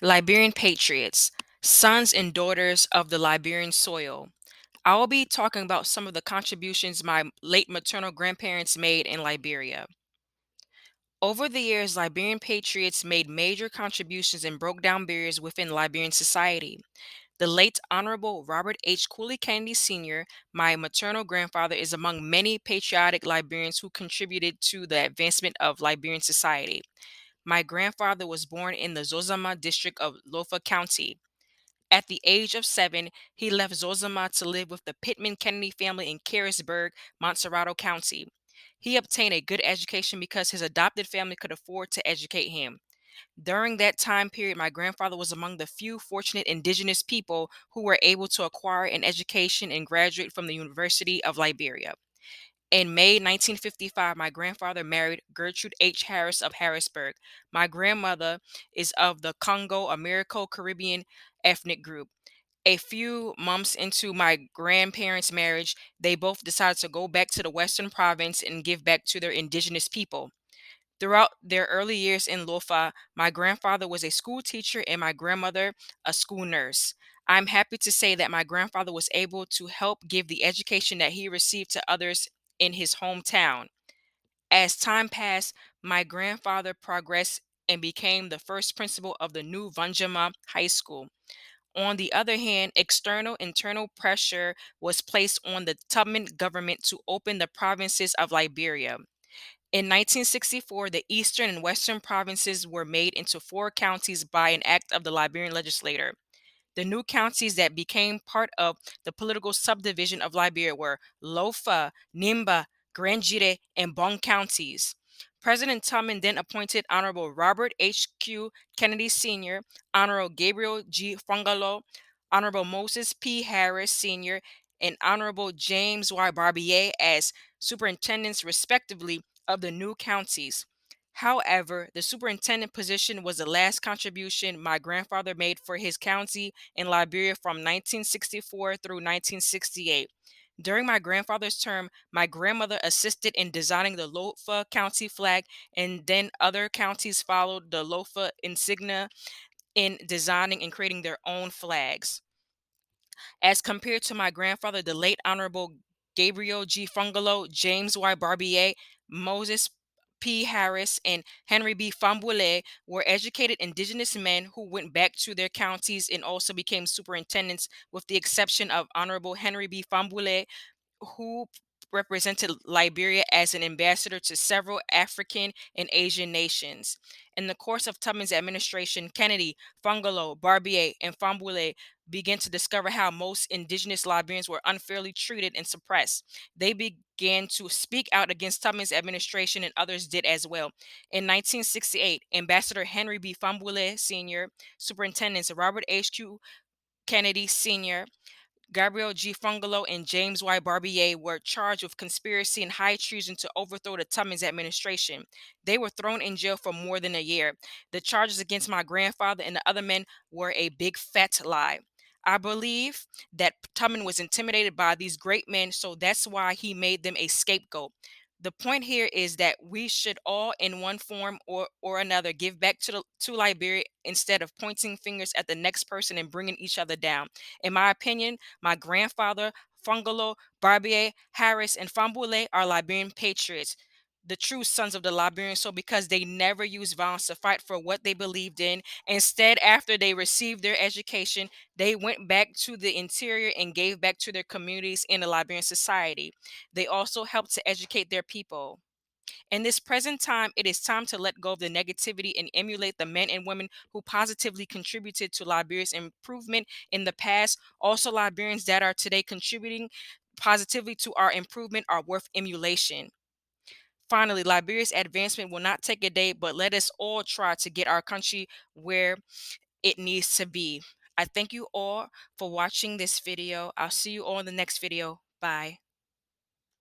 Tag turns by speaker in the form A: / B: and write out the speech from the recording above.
A: Liberian Patriots, sons and daughters of the Liberian soil. I will be talking about some of the contributions my late maternal grandparents made in Liberia. Over the years, Liberian patriots made major contributions and broke down barriers within Liberian society. The late Honorable Robert H. Quellie-Kennedy Sr., my maternal grandfather, is among many patriotic Liberians who contributed to the advancement of Liberian society. My grandfather was born in the Zozama district of Lofa County. At the age of 7, he left Zozama to live with the Pittman Kennedy family in Carisburg, Montserrado County. He obtained a good education because his adopted family could afford to educate him. During that time period, my grandfather was among the few fortunate indigenous people who were able to acquire an education and graduate from the University of Liberia. In May 1955, my grandfather married Gertrude H. Harris of Harrisburg. My grandmother is of the Congo Americo-Caribbean ethnic group. A few months into my grandparents' marriage, they both decided to go back to the Western province and give back to their indigenous people. Throughout their early years in Lofa, my grandfather was a school teacher and my grandmother a school nurse. I'm happy to say that my grandfather was able to help give the education that he received to others in his hometown. As time passed, my grandfather progressed and became the first principal of the new Vanjama High School. On the other hand, external internal pressure was placed on the Tubman government to open the provinces of Liberia. In 1964, the eastern and western provinces were made into 4 counties by an act of the Liberian legislature. The new counties that became part of the political subdivision of Liberia were Lofa, Nimba, Gedeh, and Bong counties. President Tubman then appointed Honorable Robert H. Q. Kennedy Sr., Honorable Gabriel G. Farngalo, Honorable Moses P. Harris Sr., and Honorable James Y. Gbarbea as superintendents, respectively, of the new counties. However, the superintendent position was the last contribution my grandfather made for his county in Liberia from 1964 through 1968. During my grandfather's term, my grandmother assisted in designing the Lofa County flag, and then other counties followed the Lofa insignia in designing and creating their own flags. As compared to my grandfather, the late Honorable Gabriel G. Farngalo, James Y. Gbarbea, Moses P. Harris, and Henry B. Fahnbulleh were educated indigenous men who went back to their counties and also became superintendents, with the exception of Honorable Henry B. Fahnbulleh, who represented Liberia as an ambassador to several African and Asian nations. In the course of Tubman's administration, Kennedy, Farngalo, Gbarbea, and Fahnbulleh began to discover how most indigenous Liberians were unfairly treated and suppressed. They began to speak out against Tubman's administration, and others did as well. In 1968, Ambassador Henry B. Fahnbulleh Sr., Superintendents Robert H.Q. Kennedy Sr., Gabriel G. Farngalo, and James Y. Gbarbea were charged with conspiracy and high treason to overthrow the Tubman's administration. They were thrown in jail for more than a year. The charges against my grandfather and the other men were a big fat lie. I believe that Tubman was intimidated by these great men, so that's why he made them a scapegoat. The point here is that we should all, in one form or another, give back to Liberia instead of pointing fingers at the next person and bringing each other down. In my opinion, my grandfather, Farngalo, Gbarbea, Harris, and Fahnbulleh are Liberian patriots, the true sons of the Liberian soul, because they never used violence to fight for what they believed in. Instead, after they received their education, they went back to the interior and gave back to their communities in the Liberian society. They also helped to educate their people. In this present time, it is time to let go of the negativity and emulate the men and women who positively contributed to Liberia's improvement in the past. Also, Liberians that are today contributing positively to our improvement are worth emulation. Finally, Liberia's advancement will not take a day, but let us all try to get our country where it needs to be. I thank you all for watching this video. I'll see you all in the next video. Bye.